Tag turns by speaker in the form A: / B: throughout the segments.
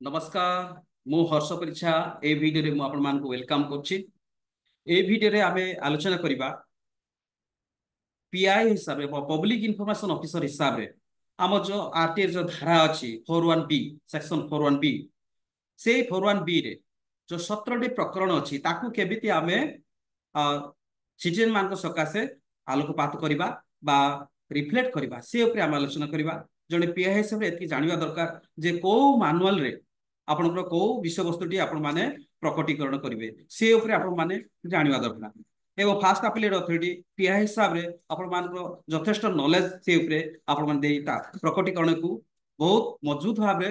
A: नमस्कार मु हर्ष परिछा ए वीडियो रे मु आपण मान को वेलकम करछि। ए वीडियो रे आमे आलोचना करिबा पीआई हिसाब रे पब्लिक इंफॉर्मेशन ऑफिसर हिसाब रे आम जो आरटीआई जो धारा अछि 41 बी सेक्शन 41 बी से 41 बी रे जो 17 टी प्रकरण अछि ताकू केबिति आमे सिटीजन मान को सकासे आलोकपात करिबा बा रिफ्लेक्ट करिबा से ऊपर आमे आलोचना करिबा। जने पीआई हिसाब रे एतकी जानिबा दरकार जे को मैनुअल रे आपनकर को विषय वस्तुटी आपण माने प्रकटीकरण करिवे से ऊपर आपण माने जानिबा दरकार। एवं फास्ट अपीलेट अथॉरिटी पीआई हिसाब रे आपण मानकर यथेष्ट नॉलेज से ऊपर आपण मान देता प्रकटीकरण को बहुत मजबूत भाव रे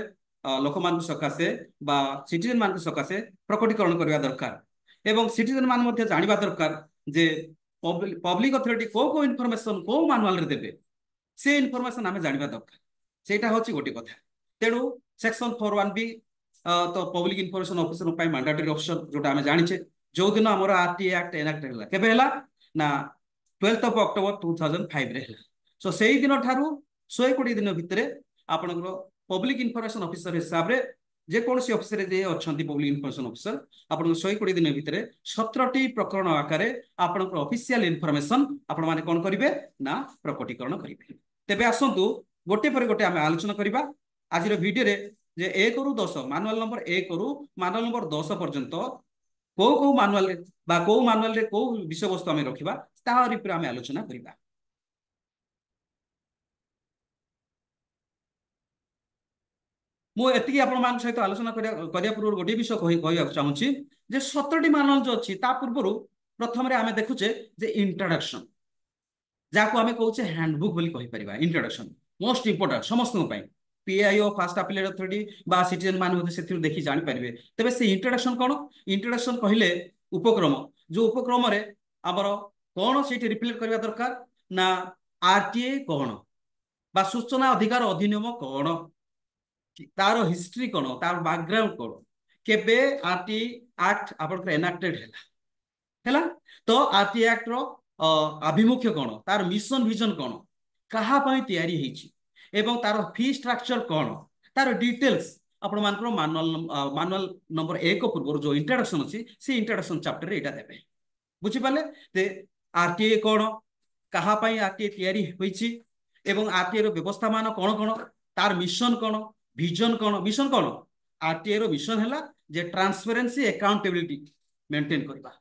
A: लोक मान सकासे बा सिटीजन मान सकासे प्रकटीकरण करबा दरकार। एवं सिटीजन मान मध्ये जानिबा दरकार जे पब्लिक अथॉरिटी को इनफॉरमेशन को मैनुअल रे देबे से इनफॉरमेशन आमे जानिबा दरकार। सेटा होची गोटी कथा। तेणु सेक्शन 41 बी तो पब्लिक इनफॉरमेशन ऑफिसर पाई मैंडेटरी ऑफिसर जोटा आमे जानिछे जो दिन हमर आरटीआई एक्ट एनएक्ट हैला केबे हैला ना 12 अक्टोबर 2005 रे हैला। सो सेही दिन ठारू 120 दिन भितरे आपनकर पब्लिक इनफॉरमेशन ऑफिसर हिसाब रे जे कोनसी ऑफिसर जे अछंती पब्लिक इनफॉरमेशन ऑफिसर आपन 120 दिन भितरे 17 टी प्रकरण आकारे आपनकर ऑफिशियल इनफॉरमेशन आपण माने कोन करिवे ना प्रकटीकरण करिवे। तेबे आसंतु गोटे पर गोटे आमे आलोचना करिबा आज वीडियो रे जे 1 रु 10 मैनुअल नंबर 1 रु मैनुअल नंबर 10 पर्यंत को मैनुअल रे बा को मैनुअल रे को विषय वस्तु आमे रखिबा ताहार ऊपर आमे आलोचना करिबा। मु एतिकी आपण मान सहित आलोचना करिया पूर्व गोटे विषय कहया चाहूची जे 17 मैनुअल जो अछि ता पूर्व प्रथम रे आमे देखुचे जे इंट्रोडक्शन जाको आमे कहूचे हैंडबुक बोली कहि परिबा। इंट्रोडक्शन मोस्ट इंपोर्टेंट समस्त पई पीआईओ फास्ट अपीलेट अथॉरिटी बा सिटीजन मान होते सेतिर देखि जानि परिबे। तबे से इंट्रोडक्शन कोन इंट्रोडक्शन कहिले उपक्रम जो उपक्रम रे हमर कोन सेठी रिफ्लेक्ट करबा दरकार ना आरटीआई कोन बा सूचना अधिकार अधिनियम कोन तार हिस्ट्री कोन तार बैकग्राउंड कोन केबे आरटीआई एक्ट आपन एनाक्टेड हैला तो आरटीआई एक्ट रो आभिमुख्य कोन तार मिशन विजन कोन कहा पई तयारी हेछि एवं तार फी स्ट्रक्चर कोन तार डिटेल्स आपण मानकर मैनुअल नंबर 1 पूर्व जो इंट्रोडक्शन अछि से इंट्रोडक्शन चैप्टर रे एटा देबे। बुझि पाले ते आरटीआई कोन कहा पई आरटीआई तयारी होइछि एवं आरटीआई रो व्यवस्था मान कोन कोन तार मिशन कोन विजन कोन। मिशन कोन आरटीआई रो मिशन हैला जे ट्रांसपेरेंसी अकाउंटेबिलिटी मेंटेन करबा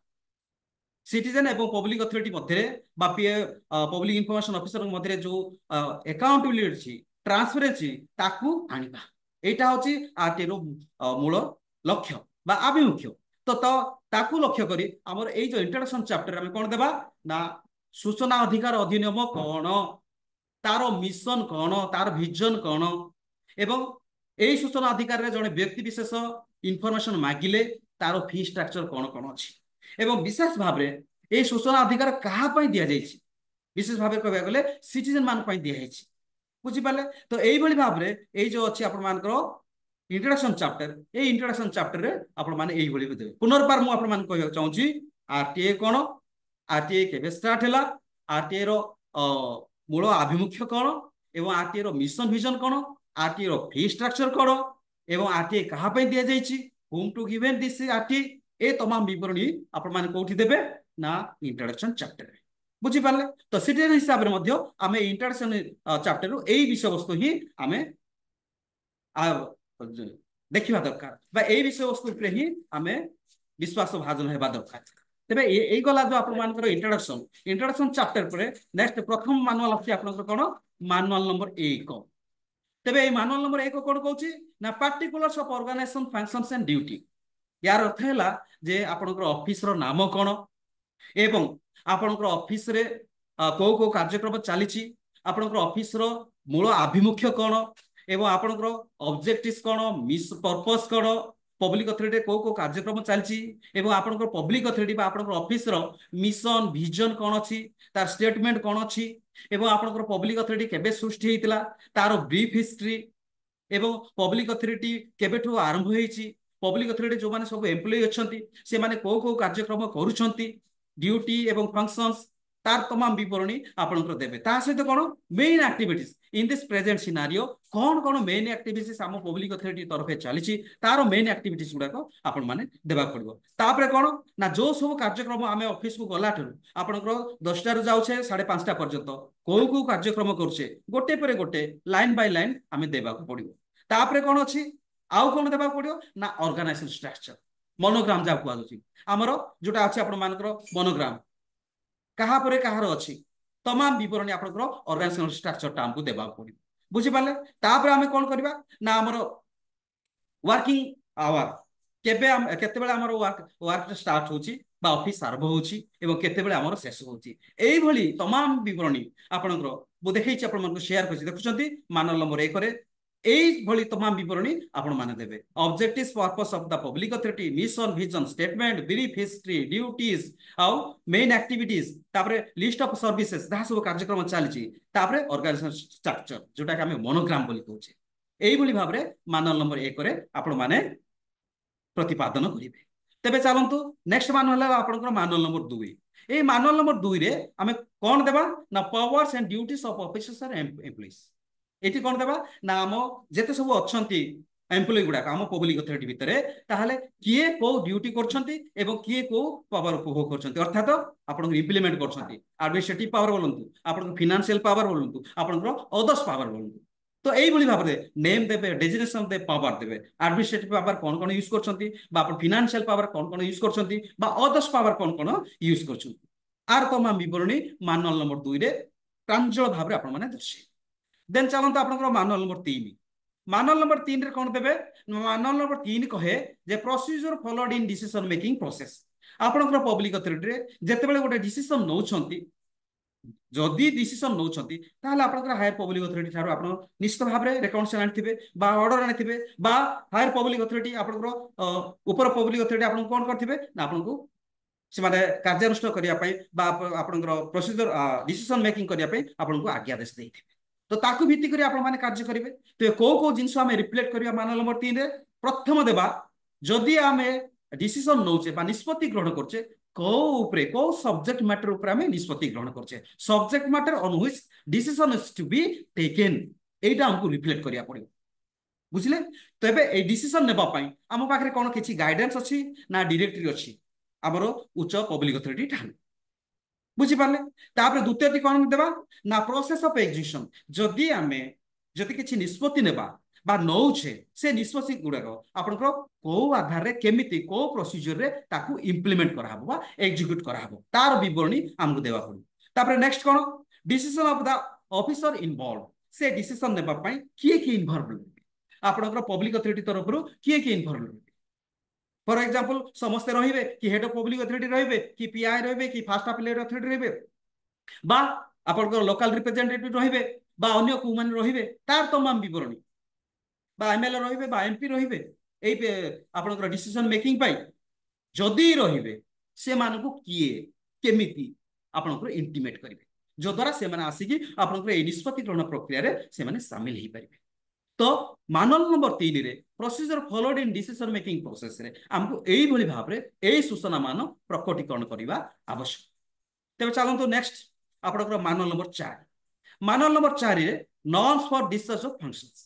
A: सिटीजन एवं पब्लिक अथॉरिटी मध्य बा पब्लिक इनफॉरमेशन ऑफिसर मध्य जो अकाउंटेबिलिटी अछि ट्रांसपेरेंसी ताकू आनिबा एटा होची आरटीआई रो मूल लक्ष्य बा आभिमुख्य। तो ताकू लक्ष्य करी हमर एई जो इंट्रोडक्शन चैप्टर हम कोन देबा ना सूचना अधिकार अधिनियम कोन तार मिशन कोन तार विजन कोन एवं एई सूचना अधिकार रे जने व्यक्ति विशेष इनफॉरमेशन मागिले तार फी स्ट्रक्चर कोन कोन अछि एवं विशेष भाव रे ए सूचना अधिकार कहा पई दिया जायछि विशेष भाव कहबा गले सिटीजन मान पई दिया जायछि। बुझि पाले तो एई भली भाव रे एई जो अछि आपण मानकर इंट्रोडक्शन चैप्टर ए इंट्रोडक्शन चैप्टर रे आपण माने एई भली देबे। पुनर्बार मु आपण मान कहबा चाहूची आरटीआई कोन आरटीआई केबे स्टार्ट हैला आरटीआई रो मूल आभिमुख्य कोन एवं आरटीआई रो मिशन विजन कोन आरटीआई रो फी स्ट्रक्चर कोन एवं आरटीआई कहा पई दिया जायछि home to given this RTI ए तमाम विवरणी आपण माने कोठी देबे ना इंट्रोडक्शन चैप्टर रे। बुझि पाले तो सिटीजन हिसाब रे मध्य आमे इंट्रोडक्शन चैप्टर रो एई विषय वस्तु ही आमे देखिबा दरकार बा एई विषय वस्तु रे ही आमे विश्वास भाजन हेबा दरकार। तबे एई गला जो आपण मानकर इंट्रोडक्शन चैप्टर पर नेक्स्ट प्रथम मैनुअल अछि आपनकर कोन मैनुअल नंबर 1। तबे एई मैनुअल नंबर 1 कोन कहूची ना particulars of organization functions and duty यार अर्थ है जे आपनकर ऑफिस रो नाम कोन एवं आपनकर ऑफिस रे को कार्यक्रम चली आपनकर ऑफिस रो मूल आभिमुख्य कोन एवं आपनकर ऑब्जेक्टिव्स कोन मिस पर्पस कोन पब्लिक अथॉरिटी को कार्यक्रम चली एवं आपनकर पब्लिक अथॉरिटी बा आपनकर ऑफिस रो मिशन विजन कोन अछि तार स्टेटमेंट कोन अछि एवं आपनकर पब्लिक अथॉरिटी केबे सृष्टि हेतिला तार ब्रीफ हिस्ट्री एवं पब्लिक अथॉरिटी केबेठु आरंभ होईछि पब्लिक अथॉरिटी जो माने सब एम्प्लॉय अछंती से माने को कार्यक्रम करूछंती ड्यूटी एवं फंक्शंस तार तमाम विवरणी आपनकर देबे ता सहित कोन main activities in this present scenario कौन कौन मेन एक्टिविटीज आम पब्लिक अथॉरिटी तरफ चली तार मेन एक्टिविटीज गुड़ाक आपण माने देबा पड़िबो तापरे कोन ना जो सब कार्यक्रम आम ऑफिस को गला ठरु आपनकर 10टा रु जाउछे 5:30 पर्यंत को कार्यक्रम करूछे गोटे पर गोटे लाइन बाय लाइन आम देबा पड़िबो तापरे कोन अछि आउ कोन देबा पड़िबो ना ऑर्गेनाइजेशन स्ट्रक्चर मोनोग्राम जा कुआ अछि हमरो जोटा अछि आपण मानकर मोनोग्राम कहा परे कहार अछि तमाम विवरणी आपनकर ऑर्गेनाइजेशनल स्ट्रक्चर टा हमको देबा पड़िबो बुझि पाले तापर हमें कोन करबा ना हमरो वर्किंग आवर केबे हम केते बेला हमरो वर्क स्टार्ट होची बा ऑफिस आरंभ होची एवं केते बेला हमरो शेष होची एई भली तमाम विवरणी आपनकर बो देखैछि आपण मानको शेयर करछि देखुछंती मानल नंबर 1 रे এই ভଳି तमाम विवरणी आपण माने देबे objectives purpose of the public authority mission vision statement brief history duties आउ मेन एक्टिविटीज तापरे लिस्ट ऑफ सर्विसेज जहा सब कार्यक्रम चली तापरे ऑर्गेनाइजेशन स्ट्रक्चर जोटा कि हमें मोनोग्राम बोली कहूचे एई भଳି भाबरे मानल नंबर 1 रे आपण माने प्रतिपादन करिवे तेबे चलंतु नेक्स्ट मान हला आपनकर मानल नंबर 2 ए मानल नंबर 2 रे हमें कोन देबा ना powers and duties of officers and employees एटी कोन देबा ना हम जेते सब अछंती एम्प्लॉय गुडा हम पब्लिक अथॉरिटी भितरे ताहाले किए को ड्यूटी करछंती एवं किए को पावर उपभोग करछंती अर्थात आपण इंप्लीमेंट करछंती एडमिनिस्ट्रेटिव पावर बोलंतु आपण फाइनेंशियल पावर बोलंतु आपण अदर्स पावर बोलंतु तो एई भली भाबरे नेम देबे डेजिग्नेशन दे पावर देबे एडमिनिस्ट्रेटिव पावर कोन कोन यूज करछंती बा आपण फाइनेंशियल पावर कोन कोन यूज करछंती बा अदर्स पावर कोन कोन यूज करछंती आर तमाम विवरणी मानल नंबर 2 रे प्रांजल भाबरे आपण माने दर्शे देन चलंतु आपनकर मानल नंबर 3 मानल नंबर 3 रे कोन देबे मानल नंबर 3 कहे जे procedure followed in decision making process आपनकर पब्लिक अथॉरिटी रे जेते बेले गोटे डिसीजन नौछंती जदि डिसीजन नौछंती ताहले आपनकर हायर पब्लिक अथॉरिटी थारो आपन निश्चित भाबरे रेकमेंडेशन आनिथिबे बा ऑर्डर आनिथिबे बा हायर पब्लिक अथॉरिटी आपनकर ऊपर पब्लिक अथॉरिटी आपन कोन करथिबे ना आपनको से माने कार्यानुष्ठान करिया पई बा आपनकर प्रोसीजर डिसीजन मेकिंग करिया पई आपनको आज्ञा देश देथिबे तो ताकू भित्ति करी आपण माने कार्य करिवे तो को जिंस हमें रिफ्लेक्ट करिया मानल नंबर 3 रे प्रथम देबा जदि हमें डिसीजन नौचे बा निष्पत्ति ग्रहण करछे को ऊपरे को सब्जेक्ट मैटर ऊपर हमें निष्पत्ति ग्रहण करछे subject matter on which decision is to be taken एटा हमको रिफ्लेक्ट करिया पड़िबो बुझिले तबे ए डिसीजन नेबा पई हम पाखरे कोन किछि गाइडेंस अछि ना डायरेक्टरी अछि हमरो उच्च पब्लिक अथॉरिटी ठान बुझिपारे तापर द्वितीय कौन देवा ना प्रोसेस ऑफ एग्जीक्यूशन जदि आमे जदि किछि निष्पत्ति नेबा बा नौछे से निष्पत्ति गुड़ाक आपनकर को आधार रे केमिति को प्रोसीजर रे ताकू इंप्लीमेंट करा हबो बा एग्जीक्यूट करा हबो तार विवरणी हमकु देवा पड़ो तापर next cone decision of the officer involve से डिसीजन नेबा पई किए की इन्वॉल्व आपनकर पब्लिक अथॉरिटी तरफ रु किए की इन्वॉल्व फॉर एग्जांपल समस्त रहिबे कि हेड ऑफ पब्लिक अथॉरिटी रहिबे कि पीआई रहिबे कि फास्ट अपिलेट अथॉरिटी रहिबे बा आपनकर लोकल रिप्रेजेंटेटिव रहिबे बा अन्य को मान रहिबे तार तमाम विवरणी बा एमएलए रहिबे बा एमपी रहिबे एई आपनकर डिसीजन मेकिंग पाई जदी रहिबे से मानको किए केमिति आपनकर इंटिमेट करिवे जो द्वारा से माने आसी कि आपनकर ए निष्पत्ति ग्रहण प्रक्रिया रे से माने शामिल ही परिबे तो मानल नंबर 3 रे procedure followed in decision making process रे हमको एई भली भाबरे एई सूचना मान प्रकटीकरण करिवा आवश्यक तेबे चलंतु नेक्स्ट आपनकर मानल नंबर 4 रे norms for discharge of functions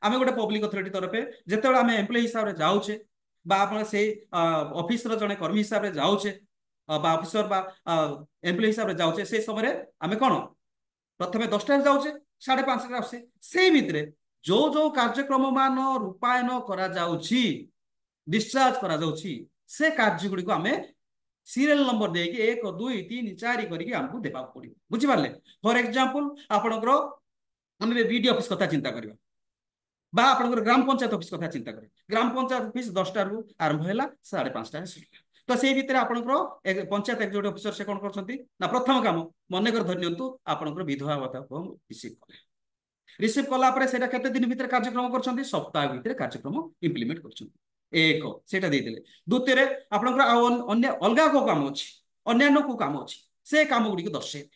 A: आमे गोटे पब्लिक अथॉरिटी तरफे जेतेबेला आमे एम्प्लॉय हिसाब रे जाउछे बा आपण से ऑफिस रो जने कर्मी हिसाब रे जाउछे बा ऑफिसर बा एम्प्लॉय हिसाब रे जाउछे से समय रे आमे कोन प्रथमे 10टा रे जाउछे 5:30 रे आसे सेही भितरे जो जो कार्यक्रम मान रूपायन करा जाउछि डिस्चार्ज करा जाउछि से कार्य गुडी को हमें सीरियल नंबर दे के 1 2 3 4 करके हमको देबा पड़ी बुझि पारले फॉर एग्जांपल आपनकर हम बीडी ऑफिस कथा चिंता करबा बा आपनकर ग्राम पंचायत ऑफिस कथा चिंता करे ग्राम पंचायत ऑफिस 10टा रु आरंभ हैला 5:30 रे सरिला तो से भीतर आपनकर पंचायत एक्जिक्यूटिव ऑफिसर से कोन करछंती ना प्रथम काम मने कर धरनियंतु आपनकर विधवा भत्ता को रिसीव करे रिसीव कला परे सेटा केते दिन भीतर कार्यक्रम करछंती सप्ताह भीतर कार्यक्रम इंप्लीमेंट करछंती एक सेटा दे देले द्वितीय रे आपनकर अन्य अलगा को काम अछि अन्य को काम अछि से काम गुडी को दर्शे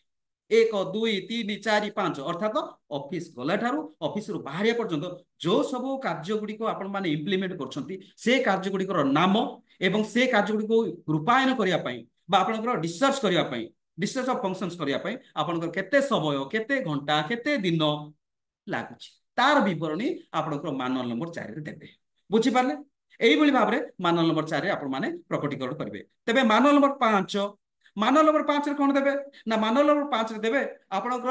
A: 1 2 3 4 5 अर्थात ऑफिस गला ठारू ऑफिस रु बाहरिया पर्यंत जो सब कार्य गुडी को आपण माने इंप्लीमेंट करछंती से कार्य गुडी को नाम एवं से कार्य गुडी को रूपायन करिया पई बा आपनकर डिस्चार्ज करिया पई डिस्चार्ज ऑफ फंक्शंस करिया पई आपनकर केते समय केते घंटा केते दिन लागुଛି तार विवरणी आपनकर मानल नंबर 4 रे देबे बुझी पारले एई भली भाबरे मानल नंबर 4 रे आपण माने प्रकटीकरण करिवे तबे मानल नंबर 5 मानल नंबर 5 रे कोन देबे ना मानल नंबर 5 रे देबे आपनकर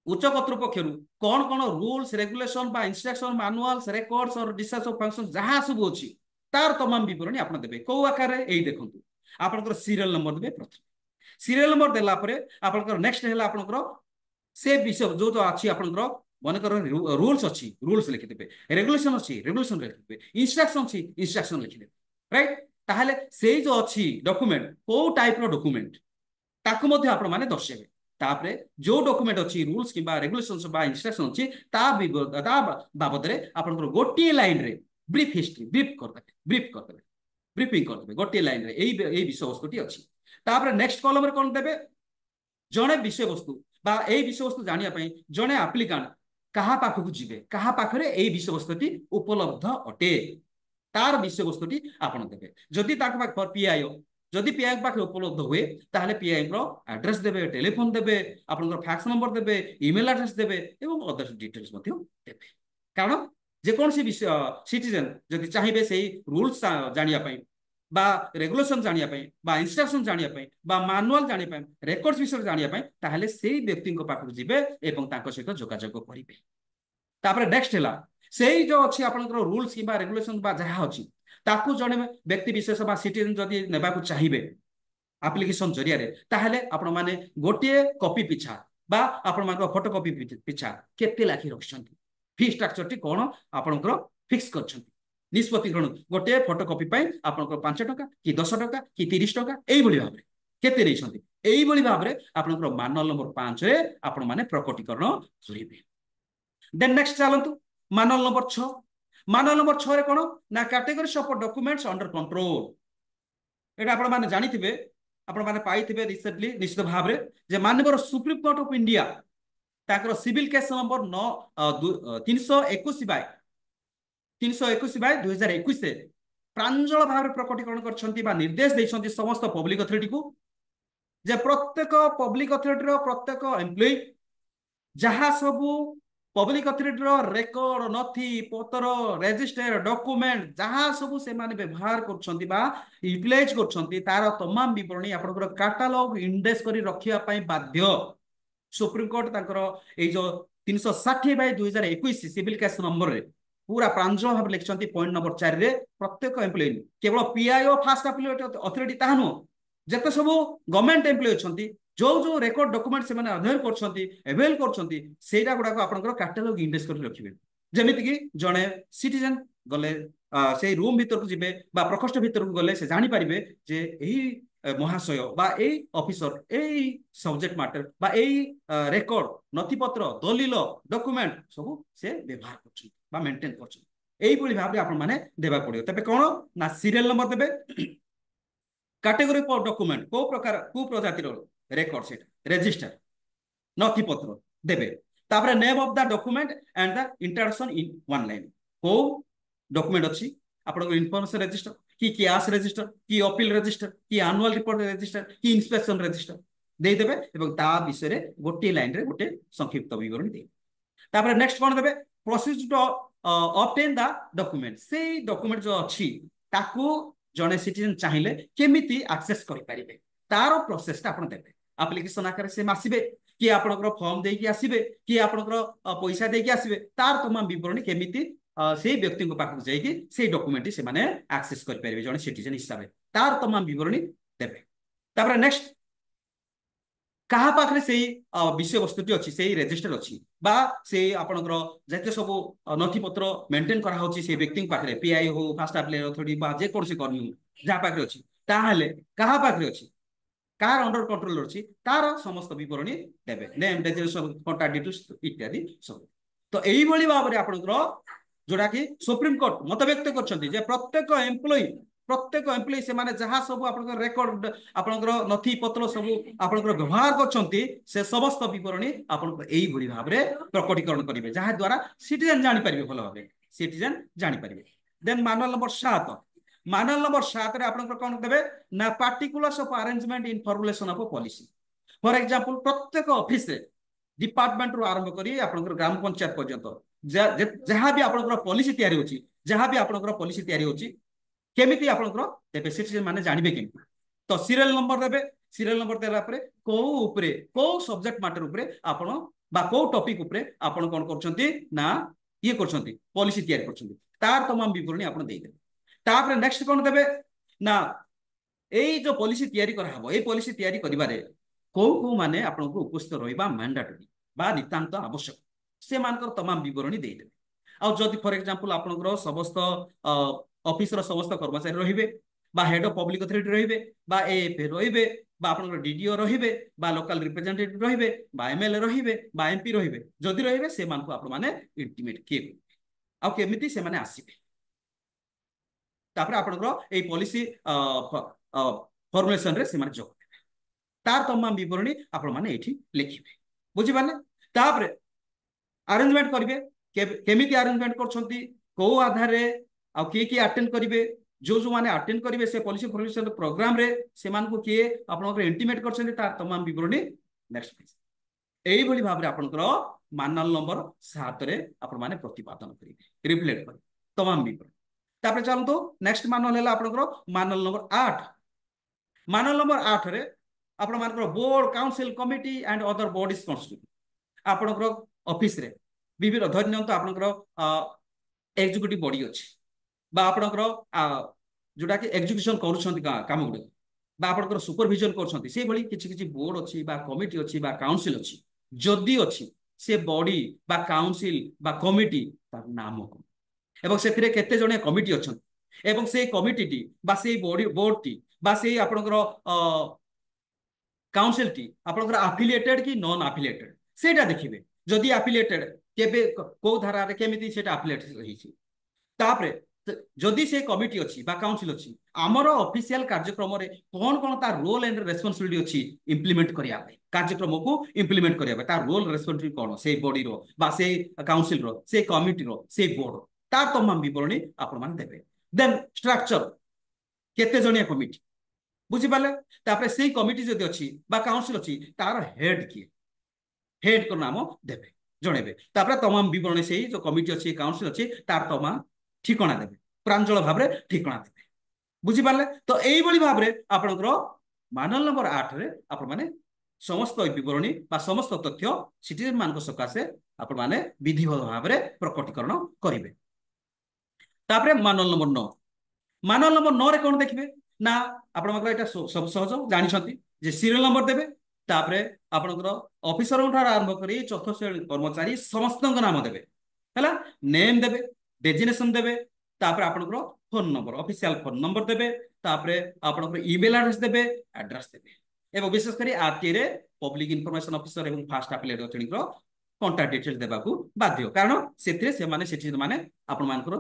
A: उच्च कर्तृपक्ष कौन कौन रूल्स रेगुलेशन बा इंस्ट्रक्शन मैनुअल्स रेकॉर्ड्स और डिस्चार्ज ऑफ फंक्शन जहां सब अच्छी तार तमाम विवरणी आप देबे कौ आकार यही देखंतु आपनकर सीरियल नंबर देबे प्रथम सीरियल नंबर देला परे आपनकर नेक्स्ट हैला आपनकर से विषय जो जो अछि आपनकर मनकर रूल्स अछि रूल्स लिखि देबे रेगुलेशन अछि रेगुलेशन लिखि देबे इंस्ट्रक्शन अछि इंस्ट्रक्शन लिखि देबे राइट ताहले से जो अछि डॉक्यूमेंट को टाइप रो डॉक्यूमेंट ताकु मध्ये आपण माने दर्शेबे तापरे जो डॉक्यूमेंट अछि रूल्स किबा रेगुलेशंस बा इंस्ट्रक्शन अछि ता बाबद रे आपनकर गोटी लाइन रे ब्रीफ हिस्ट्री ब्रीफ कर देबे ब्रीफिंग कर देबे गोटी लाइन रे एई विषय वस्तुटी अछि तापरे नेक्स्ट कॉलम रे कोन देबे जणे विषय वस्तु बा एई विषय वस्तु जानिया पई जणे एप्लिकेंट कहा पाखकु जिबे कहा पाखरे एई विषय वस्तुटी उपलब्ध अटे तार विषय वस्तुटी आपण देबे जदि ताक पाख पीआईओ जदि पीआई पाखे उपलब्ध हुए ताहले पीआई रो एड्रेस देबे टेलीफोन देबे आपनकर फैक्स नंबर देबे ईमेल एड्रेस देबे एवं अदर डिटेल्स मध्ये देबे कारण जे कोन सी विषय सिटीजन जदि चाहिबे सेही रूल्स जानिया पई बा रेगुलेशन जानिया पई बा इंस्ट्रक्शन जानिया पई बा मैनुअल जानिया पई रेकॉर्ड्स विषय जानिया पई ताहले सेही व्यक्ति को पाखु जिबे एवं ताको सहित जोगाजोग करिवे तापर नेक्स्ट हैला सेही जो अछि आपनकर रूल्स किबा रेगुलेशन बा जहा अछि ताकू जने व्यक्ति विशेष बा सिटीजन जदि नेबाकू चाहिबे एप्लिकेशन जरिया रे ताहले आपण माने गोटे कॉपी पिछा बा आपण मानक फोटो कॉपी पिछा केते लाखी रखछंती फी स्ट्रक्चर टी कोन आपनकर फिक्स करछंती निष्पत्ति ग्रहण गोटे फोटो कॉपी पई आपनकर 5 टका कि 10 टका कि 30 टका एई भली भाबरे केते रेछंती एई भली भाबरे आपनकर मानल नंबर 5 रे आपण माने प्रकटीकरण करिवे देन नेक्स्ट चलंतु मानल नंबर 6 मानल नंबर 6 रे कोन ना categories of documents under control एटा आपण माने जानिथिबे आपण माने पाइथिबे रिसेंटली निश्चित भाबरे जे माननीय सुप्रीम कोर्ट ऑफ इंडिया ताकर सिविल केस नंबर 321 बाय 2021 से प्रांजल भाव प्रकटीकरण करछंती बा निर्देश दैछंती समस्त पब्लिक अथॉरिटी को जे प्रत्येक पब्लिक अथॉरिटी रो प्रत्येक एम्प्लॉय जहां सबु पब्लिक अथॉरिटी रो रेकॉर्ड नथी पत्र रजिस्टर डॉक्यूमेंट जहां सबु से माने व्यवहार करछंती बा यूटिलाइज करछंती तार तमाम विवरणी आपनकर कैटलॉग इंडेक्स करी रखिया पई बाध्य सुप्रीम कोर्ट तांकर ए जो 360/2021 सिविल केस नंबर रे पूरा प्रांजल भाव लिखछंती पॉइंट नंबर 4 रे प्रत्येक एम्प्लॉय केवल पीआईओ फास्ट एप्लीकेट अथॉरिटी ताहनो जते सब गवर्नमेंट एम्प्लॉय छंती जो जो रेकॉर्ड डॉक्यूमेंट से माने अध्ययन करछंती अवेल करछंती सेटा गुडा को आपनकर कैटलॉग इंडेक्स कर रखिबे जेमिति कि जणे सिटीजन गले से रूम भीतर को जिबे बा प्रकोष्ठ भीतर को गले से जानि परिबे जे एही महाशय बा एई ऑफिसर एई सब्जेक्ट मैटर बा एई रेकॉर्ड नथिपत्र दलिल डॉक्यूमेंट सब से व्यवहार करछंती बा मेंटेन करछंती एई भली भाबरे आपण माने देबा पड़ियो तबे कोन ना सीरियल नंबर देबे कैटेगरी ऑफ डॉक्यूमेंट को प्रकार को प्रजातिर रेकॉर्ड सेट रजिस्टर नथिपत्र देबे तापरे name of the document and the introduction in one line को डॉक्यूमेंट अछि आपन इन्फॉर्मेशन रजिस्टर कि कैश रजिस्टर कि अपील रजिस्टर कि एनुअल रिपोर्ट रजिस्टर कि इंस्पेक्शन रजिस्टर दे देबे एवं ता विषय रे गोटे लाइन रे गोटे संक्षिप्त विवरण दे तापरे नेक्स्ट कोन देबे proceed to obtain the document से डॉक्यूमेंट जो अछि ताकू जने सिटीजन चाहिए केमिति एक्सेस करि परिबे तारो प्रोसेस ता आपण देबे एप्लिकेशन आकार से मासिबे कि आपनकर फॉर्म देकी आसीबे कि आपनकर पैसा देकी आसीबे तार तमाम विवरणी केमिति से व्यक्ति को पाखक जाइकी से डॉक्यूमेंट से माने एक्सेस करि परिबे जने सिटीजन हिसाब तार तमाम विवरणी देबे तापर नेक्स्ट कहा पाखरे से विषय वस्तुटी अच्छी से रजिस्टर अच्छी बा से आपनकर जते सब नथिपत्र मेंटेन करा होची से व्यक्ति पाखरे पीआई हो फास्ट एप्लीकेशन अथॉरिटी बा जे कोन से कर्मी जहा पाखरे अच्छी ताहाले कहा पाखरे अच्छी कार अंडर कंट्रोल अच्छी तार समस्त विवरणी देबे नेम डेजिग्नेशन कांटेक्ट डिटेल्स इत्यादि सब तो एई भली भाबरे आपनकर जोडा कि सुप्रीम कोर्ट मत व्यक्त करछंती जे प्रत्येक एम्प्लॉय से माने जहां सब आपनकर रेकॉर्ड आपनकर नथी पत्र सब आपनकर व्यवहार करछंती से समस्त विवरणी आपनकर एई भली भाबरे प्रकटीकरण करिवे जहां द्वारा सिटीजन जानि परिबे भलो भाबे सिटीजन जानि परिबे देन मानल नंबर 7 रे आपनकर कोन देबे ना particulars of arrangement in formulation of policy for example प्रत्येक ऑफिस रे डिपार्टमेंट रु आरंभ करी आपनकर ग्राम पंचायत पर्यंत जहाँ भी आपनकर पॉलिसी तैयारी होची जहाँ भी आपनकर पॉलिसी तैयारी होची केमिति आपनकर देबे सिटीजन माने जानिबे केमिति तो सीरियल नंबर देबे सीरियल नंबर देला परे को ऊपरे को सब्जेक्ट मैटर ऊपरे आपण बा को टॉपिक ऊपरे आपण कोन करछंती ना ये करछंती पॉलिसी तैयारी करछंती तार तमाम विवरणी आपण देई देबे तापर नेक्स्ट कोन देबे ना एई जो पॉलिसी तैयारी करा हबो एई पॉलिसी तैयारी करिबारे को माने आपनको उपस्थित रहिबा मैंडेटरी बा नितांत आवश्यक से मानकर तमाम विवरणी देई देबे आ जदि फॉर एग्जांपल आपनकर समस्त ऑफिस रो समस्त कर्मचारी रहिबे बा हेड ऑफ पब्लिक अथॉरिटी रहिबे बा एएफए रहिबे बा आपनकर डीडीओ रहिबे बा लोकल रिप्रेजेंटेटिव रहिबे बा एमएलए रहिबे बा एमपी रहिबे जदि रहिबे से मानको आपण माने इंटिमेट किए आ केमिति से माने आसीबे तापर आपनकर एई पॉलिसी फॉर्मुलेशन रे से माने जोग तार तमाम विवरणी आपण माने एठी लिखिबे बुझि पाले तापर अरेंजमेंट करिवे केमिति अरेंजमेंट करछंती को आधार रे आ की अटेंड करिवे जो जो माने अटेंड करिवे से पॉलिसी फॉर्मुलेशन प्रोग्राम रे से मान को किए आपनकर इंटिमेट करछंती तार तमाम विवरणी नेक्स्ट पेज एई भली भाबरे आपनकर मानल नंबर 7 रे आपण माने प्रतिपादन करिवे रिफ्लेक्ट करिवे तमाम विवरणी तापर चलतो नेक्स्ट मानल हैला आपनकर मानल नंबर 8 मानल नंबर 8 रे आपण मानकर board council committee and other bodies constitute आपनकर ऑफिस रे विभिन्न धन्यंत आपनकर एग्जीक्यूटिव बॉडी अछि बा आपनकर जोटा कि एग्जीक्यूशन करूछंती काम गुडे बा आपनकर सुपरविजन करछंती से भली किछि किछि बोर्ड अछि बा कमिटी अछि बा काउंसिल अछि जदी अछि से बॉडी बा काउंसिल बा कमिटी तार नाम को एवं सेथिरे केते जणे कमिटी अछंती एवं से कमिटी टी बा से बॉडी बोर्ड टी बा से आपनकर काउंसिल टी आपनकर एफिलिएटेड कि नॉन एफिलिएटेड सेटा देखिबे जदी एफिलिएटेड केबे को धारा रे केमिति सेटा एफिलिएटेड रहिछि तापरे जदि से कमिटी अछि बा काउंसिल अछि हमर ऑफिशियल कार्यक्रम रे कोन कोन ता रोल एंड रेस्पोंसिबिलिटी अछि इंप्लीमेंट करिया कार्यक्रम को इंप्लीमेंट करिया ता रोल रेस्पोंसिबिलिटी कोन से बॉडी रो बा से काउंसिल रो से कमिटी रो से बोर्ड रो ता तमाम विवरणी आपण मान देबे देन स्ट्रक्चर केते जणिया कमिटी बुझि पाले तापरे से कमिटी जदि अछि बा काउंसिल अछि तार हेड किए हेड को नाम देबे जणेबे तापरे तमाम विवरणी से जो कमिटी अछि काउंसिल अछि तार तमाम ठिकाना देबे प्रांजल भाबरे ठिकाना देबे बुझि पाले तो एई बळी भाबरे आपनकर मानल नंबर 8 रे आपण माने समस्त विवरणी बा समस्त तथ्य सिटीजन मान को सकासे आपण माने विधिवत भाबरे प्रकटीकरण करिवे तापरे मानल नंबर 9 मानल नंबर 9 रे कोन देखिबे ना आपण मकर एटा सब सहज जानि छथि जे सीरियल नंबर देबे तापरे आपनकर ऑफिसर उठार आरंभ करी चौथ श्रेणी कर्मचारी समस्त नाम देबे हला नेम देबे डेजिग्नेशन देबे तापर आपनकर phone number official phone number देबे तापर आपनकर ईमेल एड्रेस देबे एड्रेस देबे एवं विशेष करी आरटी रे पब्लिक इंफॉर्मेशन ऑफिसर एवं first appellate authority contact details देबाकू बाध्य कारण सेथिरे से माने सिटीजन माने आपन मानकर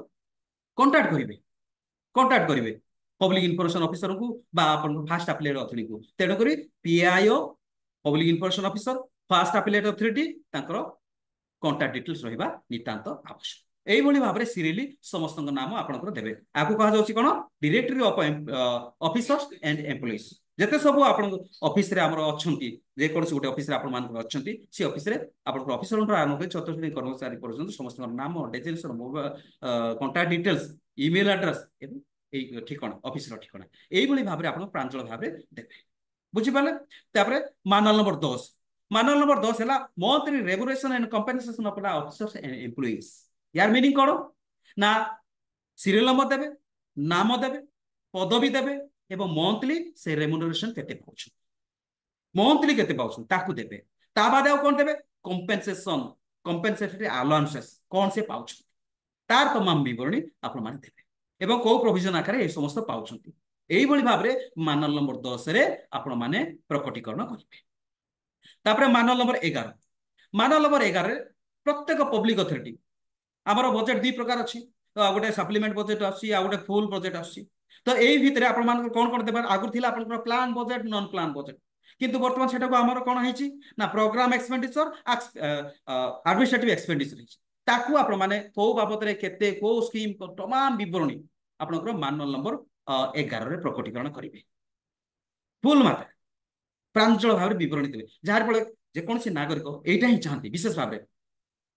A: कांटेक्ट करिवे पब्लिक इंफॉर्मेशन ऑफिसर को बा आपन फास्ट एप्लेट अथॉरिटी को तेनो करी PIO public information officer fast appellate authority तांकर कांटेक्ट डिटेल्स रहिबा नितांत आवश्यक एई भली भाबरे सीरियली समस्त नाम आपनकर देबे आकु कहा जाउची कोन directory of officers and employees जते सब आपन ऑफिस रे हमर अछंती जे कोनसे गुटे ऑफिस रे आपन मान अछंती से ऑफिस रे आपन ऑफिसर उनर आरंभ कर चतुर्थ कर्मचारी पर्यंत समस्त नाम designation contact details email address एवं एई ठिकाना ऑफिस रो ठिकाना एई भली भाबरे आपन प्रांजल भाबरे देबे बुझि पाले तापरे मानल नंबर 10 मानल नंबर 10 हैला monthly regulation and compensation of officers and employees यार मीनिंग करो ना सीरियल नंबर देबे नाम देबे पदवी देबे एवं मंथली से रेम्युनरेशन केते पाउछ मंथली केते पाउछ ताकू देबे ता बाद आ कोन देबे कंपेंसेशन कंपेंसेटरी अलाउंसेस कोन से पाउछ तार तमाम विवरणी आपण माने देबे एवं को प्रोविजन आकारे ए समस्त पाउछंती एई भली भाबरे मानल नंबर 10 रे आपण माने प्रकटीकरण करिवे तापरे मानल नंबर 11 मानल नंबर 11 रे प्रत्येक पब्लिक अथॉरिटी आमर बजेट दी प्रकार अछि गोटे सप्लीमेंट बजेट आछि आ गोटे फुल बजेट आछि तो एई भितरे आपण मान कोन कोन देबा आगु थिला आपण plan budget non plan budget किंतु वर्तमान सेटा को आमर कोन हेछि ना प्रोग्राम एक्सपेंडिचर एडमिनिस्ट्रेटिव एक्सपेंडिचर ताकू आपण माने को बाबत रे केते को स्कीम को तमाम विवरणी आपण मानल नंबर 11 रे प्रकटीकरण करिवे फुल मात्रा ପ୍ରାଞ୍ଜଳ ଭାବରେ ବିବରଣୀ ଦେବେ, ଯାହାର ଫଳରେ ଯେକୌଣସି ନାଗରିକ ଏଇଟା ହିଁ ଚାହାନ୍ତି ବିଶେଷ ଭାବରେ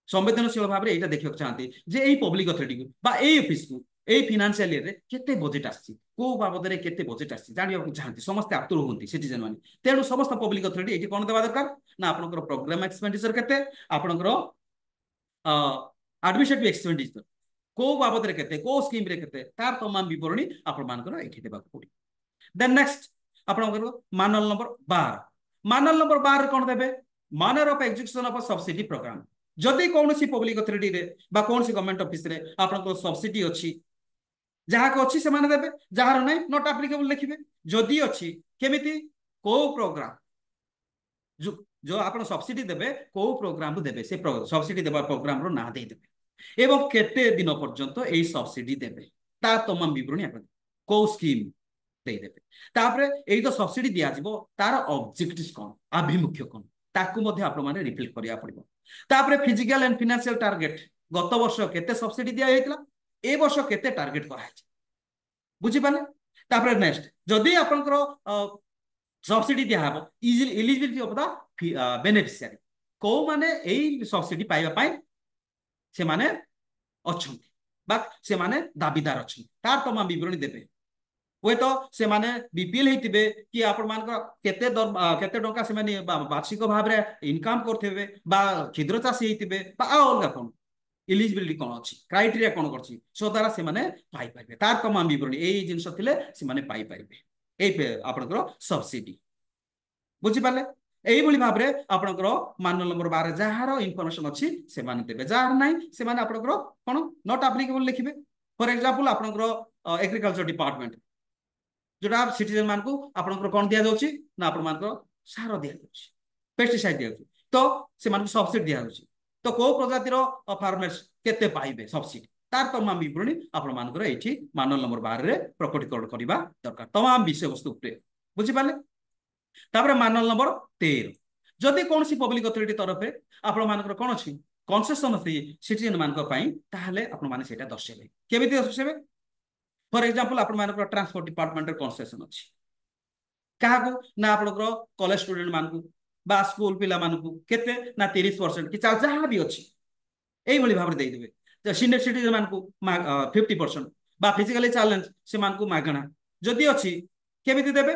A: संवेदनशील भाव में देखा चाहती जे एई पब्लिक अथॉरिटी को बा एई ऑफिस को एई फाइनेंशियल ईयर रे केते बजेट आसी को बाबद रे केते बजेट आसी जानिया को चाहती समस्त आतुर होती सिटीजन माने तेणु समस्त पब्लिक अथॉरिटी एठी कोन देबा दरकार ना आपनकर प्रोग्राम एक्सपेंडिचर केते आपनकर एडमिनिस्ट्रेटिव एक्सपेंडिचर को बाबद रे केते को स्कीम रे केते तार तमाम विवरणी आपण मानकर एठी देबा पड़ी। देन नेक्स्ट आपनकर मानल नंबर 12 मानल नंबर 12 कोन देबे manner of execution of subsidy programme जदि कौन सी पब्लिक अथॉरिटी रे बा कौन सी गवर्नमेंट ऑफिस रे आपनको सब्सिडी अछि जहाँ को अच्छी से माने देबे जहाँ नहीं नॉट एप्लीकेबल लिखिबे जदि अच्छी केमिति को प्रोग्राम जो जो आपण सब्सिडी देबे को प्रोग्राम देबे से सब्सिडी देबा प्रोग्राम रो ना दे देबे एवं केते दिन पर्यंत एई सब्सिडी देबे ता तमाम विवरणी आपण को स्कीम दे देबे तापरे एई तो सब्सिडी दिया जिवो तार ऑब्जेक्टिव्स कोन अभिमुख्य कोन ताकू मध्ये आपण माने रिफिल करिया पड़िबो तापरे फिजिकल एंड फाइनेंशियल टारगेट गत वर्ष केते सब्सिडी दिया हेतला ए वर्ष केते टारगेट करा है बुझी पाले तापरे नेक्स्ट जदी आपनकर सब्सिडी दिया हबो एलिजिबिलिटी ऑफ द बेनिफिशियरी को माने एई सब्सिडी पाइबा पाई से माने अछंती बा से माने दाबीदार अछंती तार तमाम विवरणी देबे हुए तो से माने बीपीएल हेतिबे कि आपण मान केते केते टंका से माने वार्षिक भाव रे इनकम करथेबे बा क्षुद्र चाषी हेतिबे बा अलगा कोन एलिजिबिलिटी कोन अछि क्राइटेरिया कोन करछि सो द्वारा से माने पाई पाइबे तार तमाम विवरणी एई जिंस थिले से माने पाई पाइबे एई आपनकर सब्सिडी बुझी पाले एई बोली भाव रे आपनकर मानल नंबर 12 जहार इन्फॉर्मेशन अछि से माने देबे जहार नै से माने आपनकर कोन नॉट एप्लीकेबल लिखिबे फॉर एग्जांपल आपनकर एग्रीकल्चर डिपार्टमेंट जोटा सिटीजन मान को आपनकर कोन दिया जाउची ना आपण मान को सार दिया जाउची पेस्टिसाइड दिया जाउची तो से मान को सब्सिडी दिया जाउची तो को प्रजाति रो फार्मर्स केते पाइबे सब्सिडी तार तमाम विवरणी आपण मान को एठी मानल नंबर 12 रे प्रकटीकरण करबा दरकार तमाम विषय वस्तु उपरे बुझी पाले तापर मानल नंबर 13 जदि कोनसी पब्लिक अथॉरिटी तरफ रे आपण मान को कोन अछि कंसेशन अछि सिटीजन मान को पई ताहले आपण माने सेटा दर्शेबे केमिति दर्शेबे फॉर एग्जांपल आपण मान को ट्रांसपोर्ट डिपार्टमेंट रे कंसेशन अछि काहा को ना आपण को कॉलेज स्टूडेंट मान को बा स्कूल पिला मान को केते ना 30% कि जहाँ भी अछि एई भली भाबरे देई देबे सीनियर सिटीजन मान को 50% बा फिजिकली चैलेंज से मान को मागणा जदि अछि केमिति देबे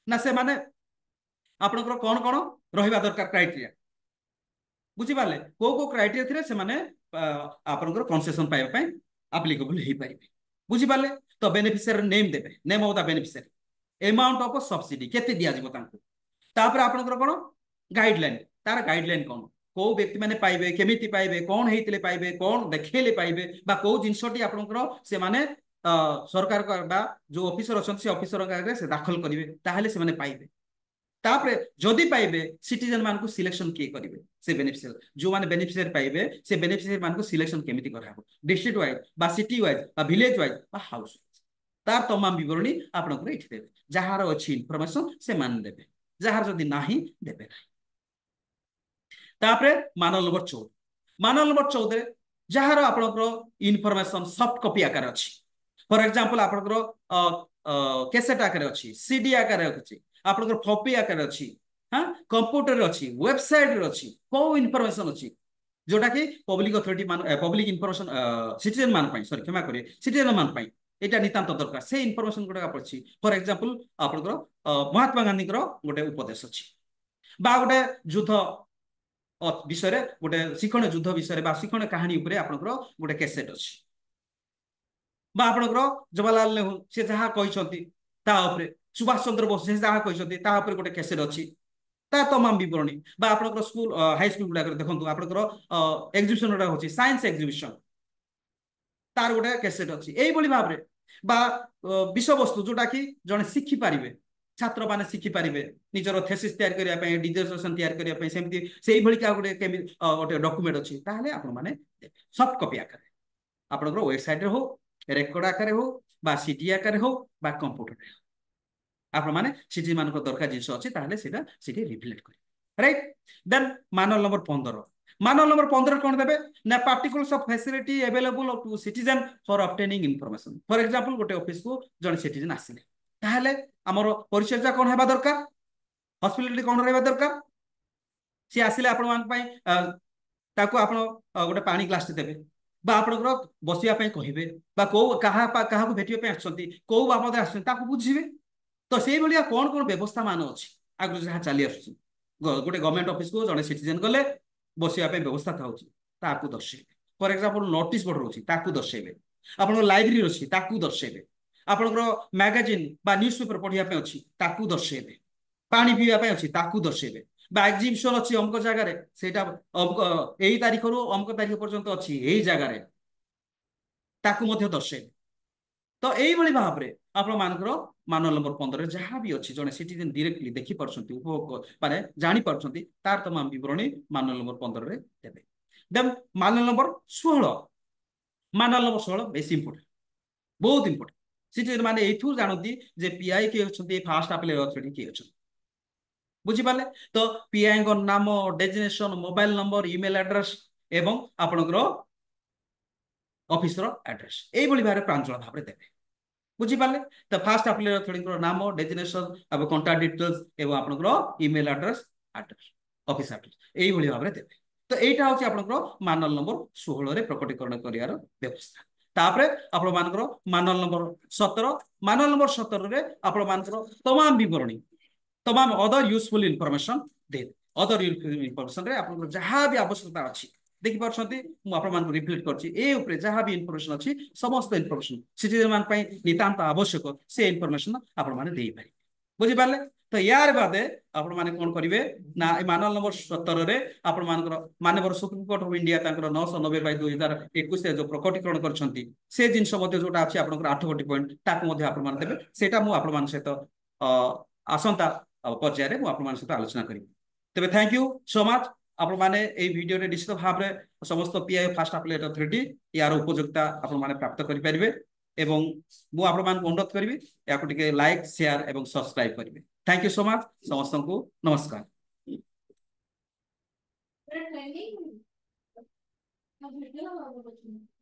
A: ना से माने आपण को कोन कोन रहिबा दरकार क्राइटेरिया बुझी पाले को क्राइटेरिया थिरे से माने आपण को कंसेशन पाइबा पई एप्लीकेबल हे पाइबे बुझी पाले तो बेनिफिशियरी नेम देबे name of the beneficiary amount of subsidy केते दिया जिवो तांको तापर आपनकर कोन गाइडलाइन तार गाइडलाइन कोन को व्यक्ति माने पाइबे केमिति पाइबे कोन हेतिले पाइबे कोन देखेले पाइबे बा को जिंसटी आपनकर से माने सरकार का बा जो ऑफिसर अछन से ऑफिसर का से दाखल करिवे ताहले से माने पाइबे तापरे जदि पाइबे सिटीजन मान को सिलेक्शन के करिवे से बेनिफिशियरी जो माने बेनिफिशियरी पाइबे से बेनिफिशियरी मान को सिलेक्शन केमिति कराबो डिस्ट्रिक्ट वाइज बा सिटी वाइज बा विलेज वाइज बा हाउस तार तमाम विवरणी आपनकर एठी देबे जहार अछि इंफॉर्मेशन से मान देबे जहार जदि नाही देबे नाही तापरे मानल नंबर 14 मानल नंबर 14 जहार आपनकर इंफॉर्मेशन सॉफ्ट कॉपी आकार अछि फॉर एग्जांपल आपनकर कैसेट आकार अछि सीडी आकार अछि आपनकर कॉपी आकार अछि हां कंप्यूटर अछि वेबसाइट अछि को इंफॉर्मेशन अछि जोटा कि पब्लिक अथॉरिटी मान पब्लिक इंफॉर्मेशन सिटीजन मान पई सॉरी क्षमा करिए सिटीजन मान पई एटा नितांत दरकार से इंफॉर्मेशन गुडा पड़छि फॉर एग्जांपल आपनकर महात्मा गांधी कर गोटे उपदेश अछि बा गोटे युद्ध विषय रे गोटे शिक्षण युद्ध विषय रे बा शिक्षण कहानी ऊपर आपनकर गोटे कैसेट अछि बा आपनकर जवाहरलाल नेहरू से जहा कहिसंती ता ऊपर सुभाष चंद्र बोस से जहा कहिसंती ता ऊपर गोटे कैसेट अछि ता तमाम विवरणी बा आपनकर स्कूल हाई स्कूल गुडा देखंतु आपनकर एग्जीबिशन गुडा होछि साइंस एग्जीबिशन तार गोटे कैसेट अछि एई बोली भाबरे बा विषय वस्तु जोटा कि जने शिखि पारिबे छात्र माने शिखि पारिबे निजरो थेसिस तयार करिया पय डिसर्टेशन तयार करिया पय सेमति सेई भली का गोटे डॉक्यूमेंट अछि ताहले आपण माने सॉफ्ट कॉपी आकार आपनकर वेबसाइट रे हो रेकॉर्ड आकार हो बा सीडी आकार हो बा कंप्यूटर रे आपण माने सीडी मान को दरकार जिंस अछि ताहले सेटा सीडी रिफ्लेक्ट करि राइट देन मानल नंबर 15 मानल नंबर 15 कोन देबे ना particulars of facility available to citizen for obtaining information for example गोटे ऑफिस को जन सिटीजन आसिले ताहले हमर परिचय कोन हेबा दरकार हॉस्पिटैलिटी कौन रहा दरकार सी आसिले आपण मान पई ताको आपण गोटे पानी ग्लास देबे बा आपनकर बसिया पई कहिबे बा को कहा को भेटिया पे आछंती को बाबद आछंती ताको बुझिबे तो सेई भलिया कोन कोन व्यवस्था मान अछि आगु जहा चली आछुछि गोटे गवर्नमेंट ऑफिस को जने सिटीजन गले बसिया पे व्यवस्था थाउछि ताको दर्शेबे फॉर एग्जांपल नोटिस बोर्ड रहउछि ताको दर्शेबे आपन लाइब्रेरी अछि ताको दर्शेबे आपनकर मैगजीन बा न्यूज़पेपर पढिया पे अछि ताको दर्शेबे पानी पीवा पे अछि ताको दर्शेबे बा एग्जिबिशन अछि अमक जगह रे सेटा अमक एई तारिख रु अमक तारिख पर्यंत अछि एई जगह रे ताको मध्ये दर्शेबे तो यही भाव में आपण मानकर मानल नंबर 15 जहाँ भी अच्छी जड़े सिटीजन डायरेक्टली देखी पार्टी उपभोग माने जानी पार्टी तार तमाम विवरणी मानल नंबर 15 रे देबे देन मानल नंबर 16 मानल नंबर 16 बेसी इंपोर्टेंट बहुत इंपोर्टेंट सिटीजन माने एथु जानती जे पीआई के अछंती फास्ट अपील अथॉरिटी के अछंती बुझी पाले तो पीआई को नाम designation mobile number email address एवं आपनकर ऑफिस रो एड्रेस एई भली भारे प्रांजल भाव में देबे बुझिपारे तो फास्ट अपील अथॉरिटी नाम डेजिग्नेशन अब कांटेक्ट डिटेल्स एवं आपनकर ईमेल एड्रेस ऑफिस एड्रेस एई भली भाव में देबे तो एटा होची आपनकर मानल नंबर 16 रे प्रकटीकरण करियार व्यवस्था तापरे आपण मानकर मानल नंबर 17 मानल नंबर 17 रे आपण मानकर तमाम विवरणी तमाम अदर यूजफुल इंफॉर्मेशन दे अदर इंफॉर्मेशन रे आपनकर जहां भी आवश्यकता अछि देखि पारछंती मु आपण मान रिपीट करछि ए ऊपर जहां भी इंफॉर्मेशन अछि समस्त इंफॉर्मेशन सिटीजन मान पई नितांत आवश्यक से इंफॉर्मेशन आपण माने देई पारि बुझि पारले तो यार बादे आपण माने कोन करिवे ना मानल नंबर 17 रे आपण मानकर माननीय सुप्रीम कोर्ट ऑफ इंडिया तांकर 990 बाय 2021 जो प्रकटीकरण करछंती से जिंस मध्ये जोटा अछि आपनकर 8 गोटी पॉइंट ताको मध्ये आपण मान देबे सेटा मु आपण मान सहित आसंता पर्याय रे मु आपण मान सहित आलोचना करिबे तबे थैंक यू सो मच आपण माने ए वीडियो रे निश्चित भाव रे समस्त पीआई फास्ट अपील अथॉरिटी यार उपयोगिता आपण माने प्राप्त करि परिबे एवं मु आपण मान अनुरोध करिबी याको टिके लाइक शेयर एवं सब्सक्राइब करिबे थैंक यू सो मच समस्त को नमस्कार।